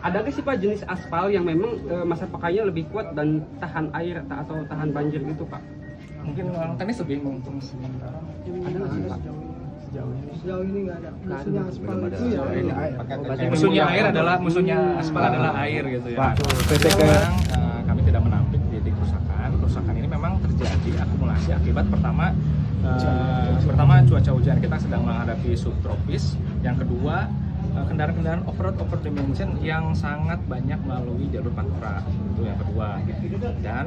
Ada nggak sih Pak jenis aspal yang memang masa pakainya lebih kuat dan tahan air atau tahan banjir gitu Pak? Mungkin orang tenis lebih untung sementara. Ada nggak sih Pak? Sejauh ini nggak ada. Musuhnya aspal itu ya. Musuhnya air adalah aspal adalah air gitu ya. Pak, Sekarang kami tidak menampik titik kerusakan. Kerusakan ini memang terjadi akumulasi akibat pertama cuaca hujan, kita sedang menghadapi subtropis. Yang kedua, kendaraan-kendaraan off-road over dimension yang sangat banyak melalui jalur Pantura, itu yang kedua. Dan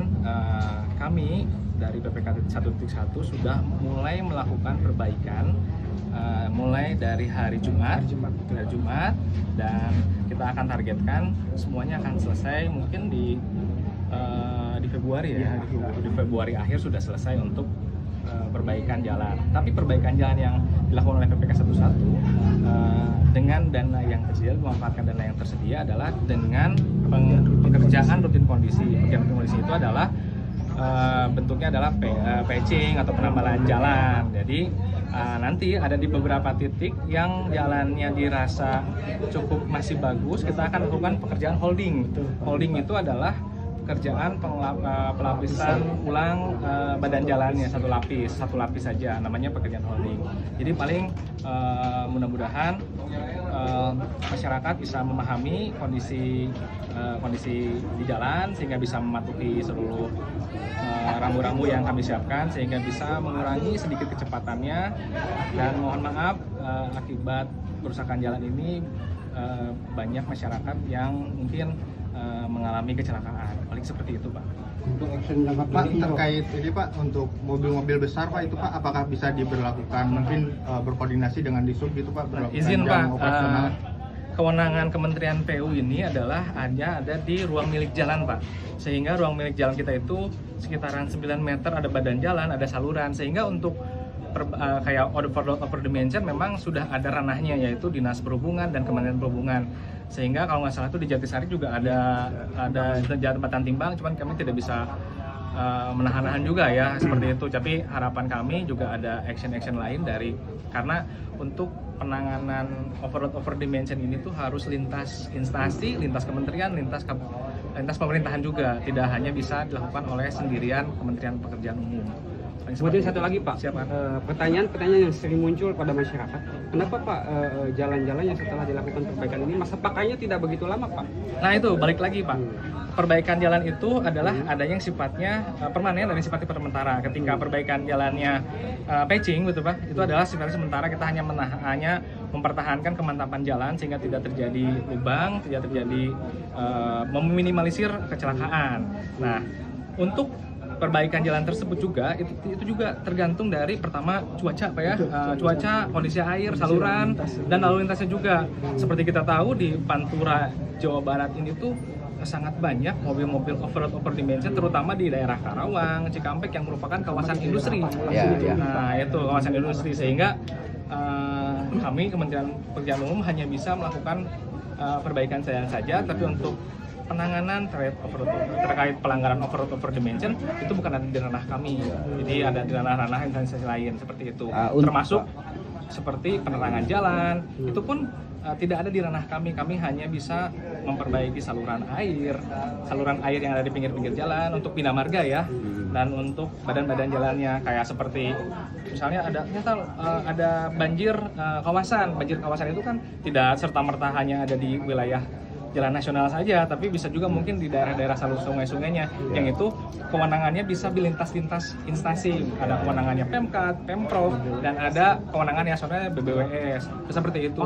kami dari PPK 1.1 sudah mulai melakukan perbaikan mulai dari hari Jumat, dan kita akan targetkan semuanya akan selesai mungkin di Februari ya, di Februari akhir sudah selesai untuk perbaikan jalan. Tapi perbaikan jalan yang dilakukan oleh PPK 11 dengan dana yang tersedia, memanfaatkan dana yang tersedia adalah dengan pekerjaan rutin kondisi. Pekerjaan rutin kondisi itu adalah bentuknya adalah patching atau penambalan jalan. Jadi nanti ada di beberapa titik yang jalannya dirasa cukup masih bagus, kita akan lakukan pekerjaan holding. Holding itu adalah pekerjaan pelapisan ulang badan jalannya satu lapis saja, namanya pekerjaan holding. Jadi paling mudah-mudahan masyarakat bisa memahami kondisi di jalan sehingga bisa mematuhi seluruh rambu-rambu yang kami siapkan sehingga bisa mengurangi sedikit kecepatannya. Dan mohon maaf akibat kerusakan jalan ini banyak masyarakat yang mungkin mengalami kecelakaan, paling seperti itu Pak. Untuk action jangka Pak, pendek terkait ini Pak, untuk mobil-mobil besar Pak itu Pak, apakah bisa diberlakukan mungkin berkoordinasi dengan Disub gitu Pak, berlakukan Izin jam Pak, operasional? kewenangan Kementerian PU ini adalah hanya ada di ruang milik jalan Pak. Sehingga ruang milik jalan kita itu sekitaran 9 meter ada badan jalan, ada saluran, sehingga untuk kayak over dimension memang sudah ada ranahnya, yaitu Dinas Perhubungan dan Kementerian Perhubungan. Sehingga kalau nggak salah itu di Jatisari juga ada jembatan timbang, cuman kami tidak bisa menahan-nahan juga ya seperti itu. Tapi harapan kami juga ada action lain karena untuk penanganan over dimension ini tuh harus lintas instansi, lintas kementerian, lintas pemerintahan juga, tidak hanya bisa dilakukan oleh sendirian Kementerian Pekerjaan Umum. Kemudian satu lagi Pak, pertanyaan yang sering muncul pada masyarakat, kenapa Pak jalan-jalan yang setelah dilakukan perbaikan ini masa pakainya tidak begitu lama Pak? Nah itu balik lagi Pak, perbaikan jalan itu adalah ada yang sifatnya permanen dan sifatnya sementara. Ketika perbaikan jalannya patching gitu Pak, itu adalah sifatnya sementara, kita hanya mempertahankan kemantapan jalan sehingga tidak terjadi lubang, tidak terjadi meminimalisir kecelakaan. Nah untuk perbaikan jalan tersebut juga itu juga tergantung dari pertama cuaca Pak ya, cuaca, kondisi air, saluran, dan lalu lintasnya juga. Seperti kita tahu di Pantura Jawa Barat ini tuh sangat banyak mobil-mobil off-road over dimension, terutama di daerah Karawang, Cikampek yang merupakan kawasan industri. Nah itu kawasan industri, sehingga kami Kementerian Pekerjaan Umum hanya bisa melakukan perbaikan saja, tapi untuk penanganan terkait pelanggaran over dimension itu bukan ada di ranah kami, jadi ada di ranah instansi lain seperti itu, termasuk seperti penerangan jalan itu pun tidak ada di ranah kami. Kami hanya bisa memperbaiki saluran air yang ada di pinggir-pinggir jalan untuk bina marga ya, dan untuk badan-badan jalannya kayak seperti misalnya ada banjir kawasan itu kan tidak serta-merta hanya ada di wilayah jalan nasional saja, tapi bisa juga mungkin di daerah-daerah salur sungai-sungainya, yang itu kewenangannya bisa di lintas instansi. Ada kewenangannya Pemkad, Pemprov, dan ada kewenangan nasionalnya BBWS, seperti itu.